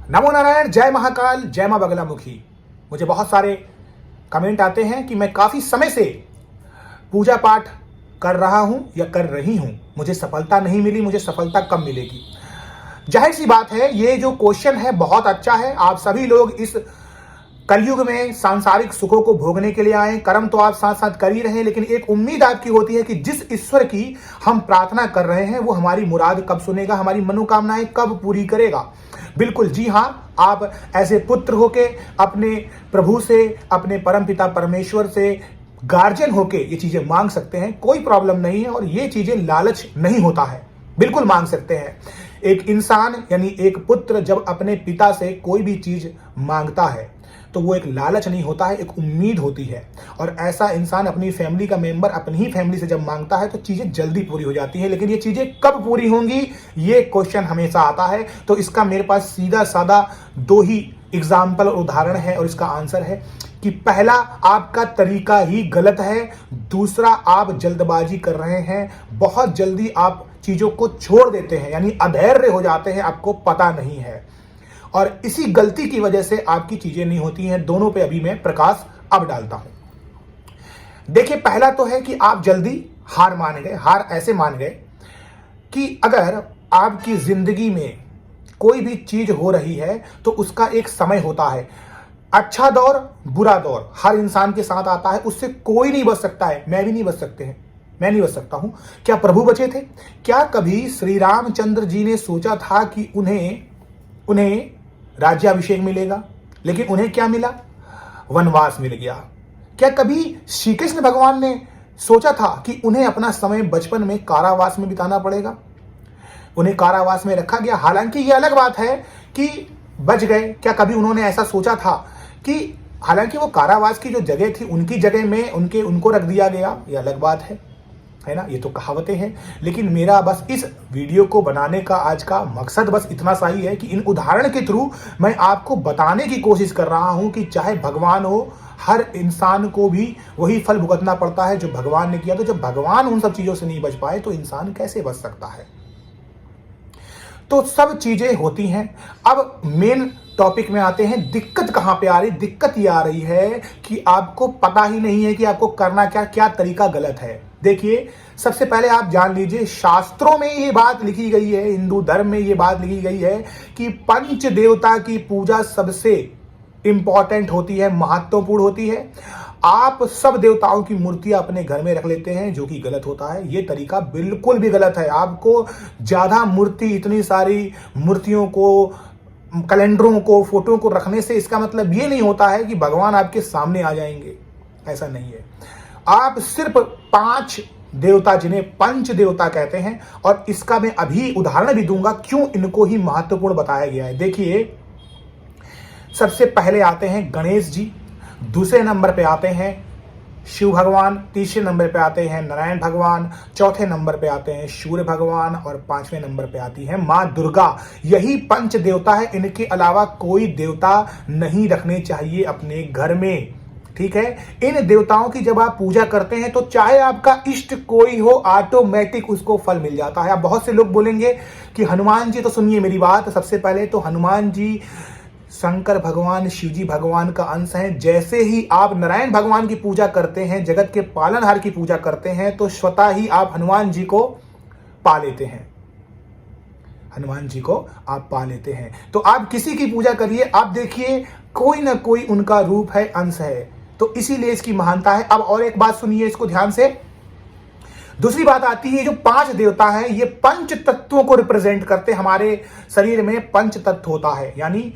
नमो नारायण, जय महाकाल, जय मां बगलामुखी। मुझे बहुत सारे कमेंट आते हैं कि मैं काफ़ी समय से पूजा पाठ कर रहा हूं या कर रही हूं, मुझे सफलता नहीं मिली, मुझे सफलता कब मिलेगी। जाहिर सी बात है, ये जो क्वेश्चन है बहुत अच्छा है। आप सभी लोग इस कलयुग में सांसारिक सुखों को भोगने के लिए आए, कर्म तो आप साथ साथ कर ही रहे हैं, लेकिन एक उम्मीद आपकी होती है कि जिस ईश्वर की हम प्रार्थना कर रहे हैं वो हमारी मुराद कब सुनेगा, हमारी मनोकामनाएं कब पूरी करेगा। बिल्कुल जी हाँ, आप ऐसे पुत्र होके अपने प्रभु से, अपने परमपिता परमेश्वर से गार्जियन होके ये चीजें मांग सकते हैं, कोई प्रॉब्लम नहीं है। और ये चीजें लालच नहीं होता है, बिल्कुल मांग सकते हैं। एक इंसान यानी एक पुत्र जब अपने पिता से कोई भी चीज मांगता है तो वो एक लालच नहीं होता है, एक उम्मीद होती है। और ऐसा इंसान अपनी फैमिली का मेंबर अपनी ही फैमिली से जब मांगता है तो चीजें जल्दी पूरी हो जाती हैं। लेकिन ये चीजें कब पूरी होंगी, ये क्वेश्चन हमेशा आता है। तो इसका मेरे पास सीधा साधा दो ही एग्जाम्पल और उदाहरण है, और इसका आंसर है कि पहला, आपका तरीका ही गलत है। दूसरा, आप जल्दबाजी कर रहे हैं, बहुत जल्दी आप चीजों को छोड़ देते हैं, यानी अधैर्य हो जाते हैं, आपको पता नहीं है। और इसी गलती की वजह से आपकी चीजें नहीं होती हैं। दोनों पे अभी मैं प्रकाश अब डालता हूं। देखिए, पहला तो है कि आप जल्दी हार मान गए। हार ऐसे मान गए कि अगर आपकी जिंदगी में कोई भी चीज हो रही है तो उसका एक समय होता है। अच्छा दौर, बुरा दौर हर इंसान के साथ आता है, उससे कोई नहीं बच सकता है। मैं भी नहीं बच सकते हैं, मैं नहीं बच सकता हूं। क्या प्रभु बचे थे? क्या कभी श्री रामचंद्र जी ने सोचा था कि उन्हें राज्याभिषेक मिलेगा? लेकिन उन्हें क्या मिला? वनवास मिल गया। क्या कभी श्री कृष्ण भगवान ने सोचा था कि उन्हें अपना समय बचपन में कारावास में बिताना पड़ेगा? उन्हें कारावास में रखा गया। हालांकि यह अलग बात है कि बच गए। क्या कभी उन्होंने ऐसा सोचा था कि हालांकि वो कारावास की जो जगह थी उनकी जगह में उनको रख दिया गया? यह अलग बात है ना। ये तो कहावतें हैं। लेकिन मेरा बस इस वीडियो को बनाने का आज का मकसद बस इतना सा ही है कि इन उदाहरण के थ्रू मैं आपको बताने की कोशिश कर रहा हूं कि चाहे भगवान हो, हर इंसान को भी वही फल भुगतना पड़ता है जो भगवान ने किया। तो जब भगवान उन सब चीजों से नहीं बच पाए तो इंसान कैसे बच सकता है? तो सब चीजें होती हैं। अब मेन टॉपिक में आते हैं। दिक्कत कहां पे आ रही? दिक्कत ये आ रही है कि आपको पता ही नहीं है कि आपको करना क्या तरीका गलत है। देखिए, सबसे पहले आप जान लीजिए, शास्त्रों में ये बात लिखी गई है, हिंदू धर्म में ये बात लिखी गई है कि पंच देवता की पूजा सबसे इंपॉर्टेंट होती है, महत्वपूर्ण होती है। आप सब देवताओं की मूर्तियां अपने घर में रख लेते हैं, जो कि गलत होता है। ये तरीका बिल्कुल भी गलत है। आपको ज्यादा मूर्ति, इतनी सारी मूर्तियों को, कैलेंडरों को, फोटो को रखने से इसका मतलब ये नहीं होता है कि भगवान आपके सामने आ जाएंगे। ऐसा नहीं है। आप सिर्फ 5 देवता, जिन्हें पंच देवता कहते हैं, और इसका मैं अभी उदाहरण भी दूंगा क्यों इनको ही महत्वपूर्ण बताया गया है। देखिए, सबसे पहले आते हैं गणेश जी, दूसरे नंबर पे आते हैं शिव भगवान, तीसरे नंबर पे आते हैं नारायण भगवान, चौथे नंबर पे आते हैं सूर्य भगवान, और 5वें नंबर पे आती है मां दुर्गा। यही पंच देवता है। इनके अलावा कोई देवता नहीं रखने चाहिए अपने घर में, ठीक है। इन देवताओं की जब आप पूजा करते हैं तो चाहे आपका इष्ट कोई हो, ऑटोमेटिक उसको फल मिल जाता है। अब बहुत से लोग बोलेंगे कि हनुमान जी, तो सुनिए मेरी बात। सबसे पहले तो हनुमान जी शंकर भगवान, शिव जी भगवान का अंश हैं। जैसे ही आप नारायण भगवान की पूजा करते हैं, जगत के पालनहार की पूजा करते हैं, तो स्वतः ही आप हनुमान जी को पा लेते हैं। हनुमान जी को आप पा लेते हैं। तो आप किसी की पूजा करिए, आप देखिए कोई ना कोई उनका रूप है, अंश है। तो इसीलिए इसकी महानता है। अब और एक बात सुनिए इसको ध्यान से। दूसरी बात आती है, जो 5 देवता हैं ये पंच तत्वों को रिप्रेजेंट करते हैं। हमारे शरीर में पंच तत्व होता है। यानी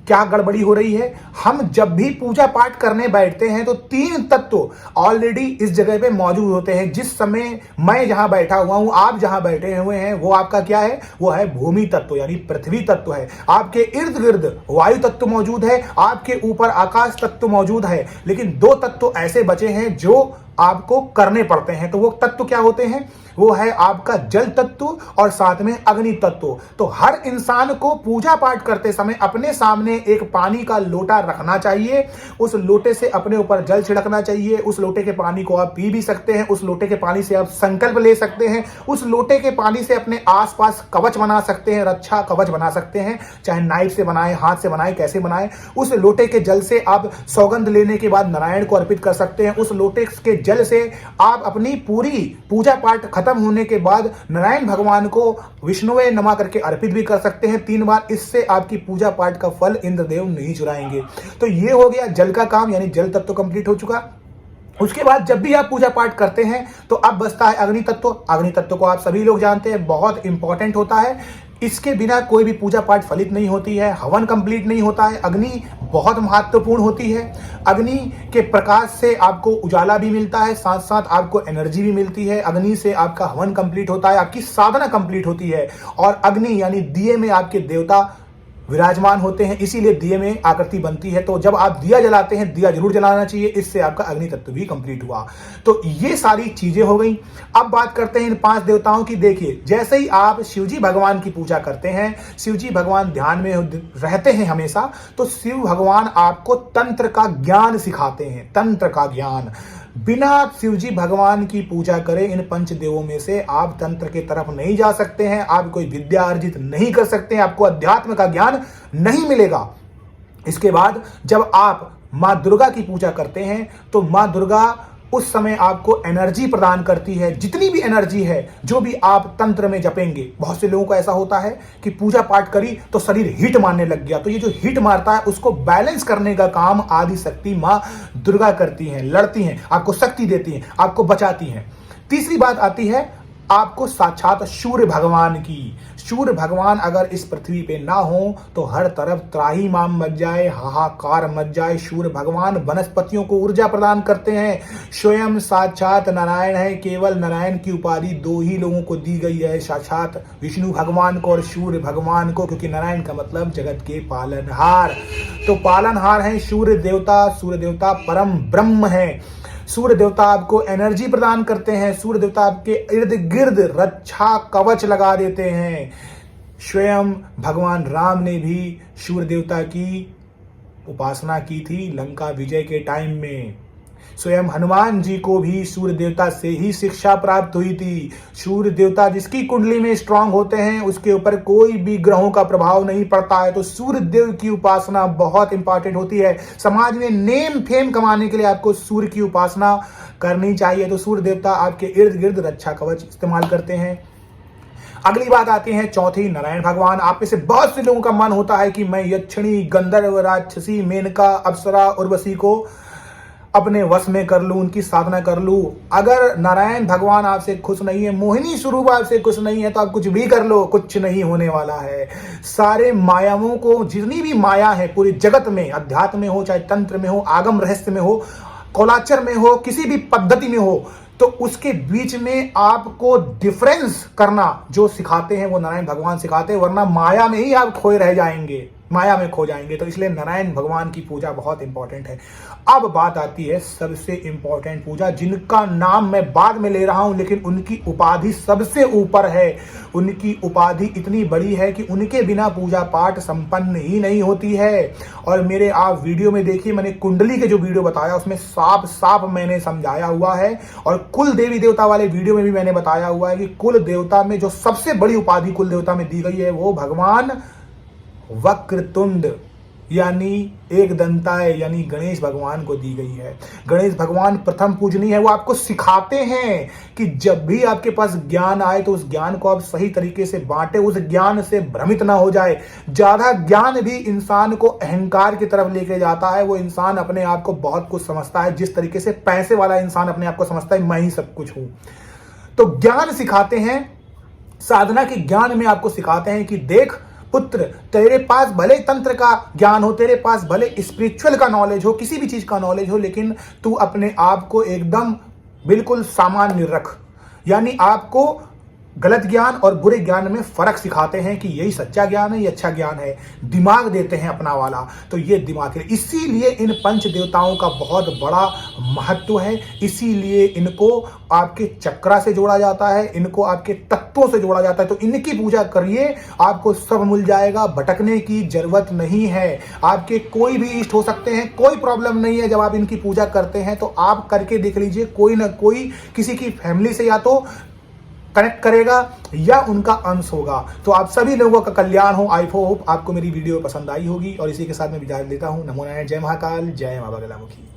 क्या गड़बड़ी हो रही है? हम जब भी पूजा पाठ करने बैठते हैं तो 3 तत्व ऑलरेडी इस जगह पे मौजूद होते हैं। जिस समय मैं जहां बैठा हुआ हूं, आप जहां बैठे हुए हैं, वो आपका क्या है? वो है भूमि तत्व, यानी पृथ्वी तत्व है। आपके इर्द गिर्द वायु तत्व मौजूद है, आपके ऊपर आकाश तत्व मौजूद है। लेकिन 2 तत्व ऐसे बचे हैं जो आपको करने पड़ते हैं। तो वो तत्व क्या होते हैं? वो है आपका जल तत्व और साथ में अग्नि तत्व। तो हर इंसान को पूजा पाठ करते समय अपने सामने एक पानी का लोटा रखना चाहिए। उस लोटे से अपने ऊपर जल छिड़कना चाहिए। उस लोटे के पानी को आप पी भी सकते हैं। उस लोटे के पानी से आप संकल्प ले सकते हैं। उस लोटे के पानी से अपने आसपास कवच बना सकते हैं, रक्षा कवच बना सकते हैं, चाहे नाइफ से बनाए, हाथ से बनाए, कैसे बनाए। उस लोटे के जल से आप सौगंध लेने के बाद नारायण को अर्पित कर सकते हैं। उस लोटे के जल से आप अपनी पूरी पूजा पाठ खत्म होने के बाद नारायण भगवान को विष्णुवे नमः करके अर्पित भी कर सकते हैं 3 बार। इससे आपकी पूजा पाठ का फल इंद्रदेव नहीं चुराएंगे। तो ये हो गया जल का काम, यानी जल तत्व कंप्लीट हो चुका। उसके बाद जब भी आप पूजा पाठ करते हैं तो अब बचता है अग्नि तत्व। अग्नि तत्व को आप सभी लोग जानते हैं, बहुत इंपॉर्टेंट होता है। इसके बिना कोई भी पूजा पाठ फलित नहीं होती है, हवन कंप्लीट नहीं होता है। अग्नि बहुत महत्वपूर्ण होती है। अग्नि के प्रकाश से आपको उजाला भी मिलता है, साथ साथ आपको एनर्जी भी मिलती है। अग्नि से आपका हवन कंप्लीट होता है, आपकी साधना कंप्लीट होती है। और अग्नि यानी दिए में आपके देवता विराजमान होते हैं, इसीलिए दिए में आकृति बनती है। तो जब आप दिया जलाते हैं, दिया जरूर जलाना चाहिए, इससे आपका अग्नि तत्व भी कंप्लीट हुआ। तो ये सारी चीजें हो गई। अब बात करते हैं इन 5 देवताओं की। देखिए, जैसे ही आप शिवजी भगवान की पूजा करते हैं, शिवजी भगवान ध्यान में रहते हैं हमेशा, तो शिव भगवान आपको तंत्र का ज्ञान सिखाते हैं। तंत्र का ज्ञान बिना शिवजी भगवान की पूजा करे इन पंचदेवों में से आप तंत्र के तरफ नहीं जा सकते हैं। आप कोई विद्या अर्जित नहीं कर सकते हैं, आपको अध्यात्म का ज्ञान नहीं मिलेगा। इसके बाद जब आप मां दुर्गा की पूजा करते हैं तो मां दुर्गा उस समय आपको एनर्जी प्रदान करती है। जितनी भी एनर्जी है, जो भी आप तंत्र में जपेंगे, बहुत से लोगों को ऐसा होता है कि पूजा पाठ करी तो शरीर हीट मारने लग गया। तो ये जो हीट मारता है उसको बैलेंस करने का काम आदि शक्ति मां दुर्गा करती हैं, लड़ती हैं, आपको शक्ति देती हैं, आपको बचाती हैं। तीसरी बात आती है आपको साक्षात सूर्य भगवान की। सूर्य भगवान अगर इस पृथ्वी पे ना हो तो हर तरफ त्राही माम मच जाए, हाहाकार मच जाए। सूर्य भगवान वनस्पतियों को ऊर्जा प्रदान करते हैं, स्वयं साक्षात नारायण है। केवल नारायण की उपाधि 2 ही लोगों को दी गई है, साक्षात विष्णु भगवान को और सूर्य भगवान को, क्योंकि नारायण का मतलब जगत के पालनहार। तो पालनहार है सूर्य देवता। सूर्य देवता परम ब्रह्म है। सूर्य देवता आपको एनर्जी प्रदान करते हैं। सूर्य देवता आपके इर्द गिर्द रक्षा कवच लगा देते हैं। स्वयं भगवान राम ने भी सूर्य देवता की उपासना की थी लंका विजय के टाइम में। स्वयं हनुमान जी को भी सूर्य देवता से ही शिक्षा प्राप्त हुई थी। सूर्य देवता जिसकी कुंडली में स्ट्रांग होते हैं उसके ऊपर कोई भी ग्रहों का प्रभाव नहीं पड़ता है। तो सूर्य देव की उपासना बहुत इंपॉर्टेंट होती है। समाज में नेम फेम कमाने के लिए आपको सूर्य की उपासना करनी चाहिए। तो सूर्य देवता आपके इर्द गिर्द रक्षा कवच इस्तेमाल करते हैं। अगली बात आती है चौथी, नारायण भगवान। आप में से बहुत से लोगों का मन होता है कि मैं यक्षिणी, गंधर्व, राक्षसी, मेनका, अप्सरा, उर्वशी को अपने वश में कर लूं, उनकी साधना कर लूं। अगर नारायण भगवान आपसे खुश नहीं है, मोहिनी स्वरूप आपसे खुश नहीं है, तो आप कुछ भी कर लो, कुछ नहीं होने वाला है। सारे मायाओं को, जितनी भी माया है पूरी जगत में, अध्यात्म में हो, चाहे तंत्र में हो, आगम रहस्य में हो, कौलाचर में हो, किसी भी पद्धति में हो, तो उसके बीच में आपको डिफरेंस करना जो सिखाते हैं वो नारायण भगवान सिखाते हैं, वरना माया में ही आप खोए रह जाएंगे, माया में खो जाएंगे। तो इसलिए नारायण भगवान की पूजा बहुत इंपॉर्टेंट है। अब बात आती है सबसे इंपॉर्टेंट पूजा, जिनका नाम मैं बाद में ले रहा हूं, लेकिन उनकी उपाधि सबसे ऊपर है। उनकी उपाधि इतनी बड़ी है कि उनके बिना पूजा पाठ संपन्न ही नहीं होती है। और मेरे आप वीडियो में देखिए, मैंने कुंडली के जो वीडियो बताया उसमें साफ साफ मैंने समझाया हुआ है, और कुल देवी देवता वाले वीडियो में भी मैंने बताया हुआ है कि कुल देवता में जो सबसे बड़ी उपाधि कुल देवता में दी गई है वो भगवान वक्रतुंड यानी एक दंताय यानी गणेश भगवान को दी गई है। गणेश भगवान प्रथम पूजनीय है। वो आपको सिखाते हैं कि जब भी आपके पास ज्ञान आए तो उस ज्ञान को आप सही तरीके से बांटे, उस ज्ञान से भ्रमित ना हो जाए। ज्यादा ज्ञान भी इंसान को अहंकार की तरफ लेके जाता है। वो इंसान अपने आप को बहुत कुछ समझता है, जिस तरीके से पैसे वाला इंसान अपने आप को समझता है मैं ही सब कुछ हूं। तो ज्ञान सिखाते हैं, साधना के ज्ञान में आपको सिखाते हैं कि देख पुत्र, तेरे पास भले तंत्र का ज्ञान हो, तेरे पास भले स्पिरिचुअल का नॉलेज हो, किसी भी चीज का नॉलेज हो, लेकिन तू अपने आप को एकदम बिल्कुल सामान्य रख। यानी आपको गलत ज्ञान और बुरे ज्ञान में फर्क सिखाते हैं कि यही सच्चा ज्ञान है, ये अच्छा ज्ञान है, दिमाग देते हैं अपना वाला। तो ये दिमाग है, इसीलिए इन पंच देवताओं का बहुत बड़ा महत्व है। इसीलिए इनको आपके चक्रा से जोड़ा जाता है, इनको आपके तत्वों से जोड़ा जाता है। तो इनकी पूजा करिए, आपको सब मिल जाएगा, भटकने की जरूरत नहीं है। आपके कोई भी इष्ट हो सकते हैं, कोई प्रॉब्लम नहीं है। जब आप इनकी पूजा करते हैं तो आप करके देख लीजिए, कोई ना कोई किसी की फैमिली से या तो कनेक्ट करेगा या उनका अंश होगा। तो आप सभी लोगों का कल्याण हो। आई होप आपको मेरी वीडियो पसंद आई होगी और इसी के साथ मैं विदा लेता हूं। नमो नारायण, जय महाकाल, जय मां बगलामुखी।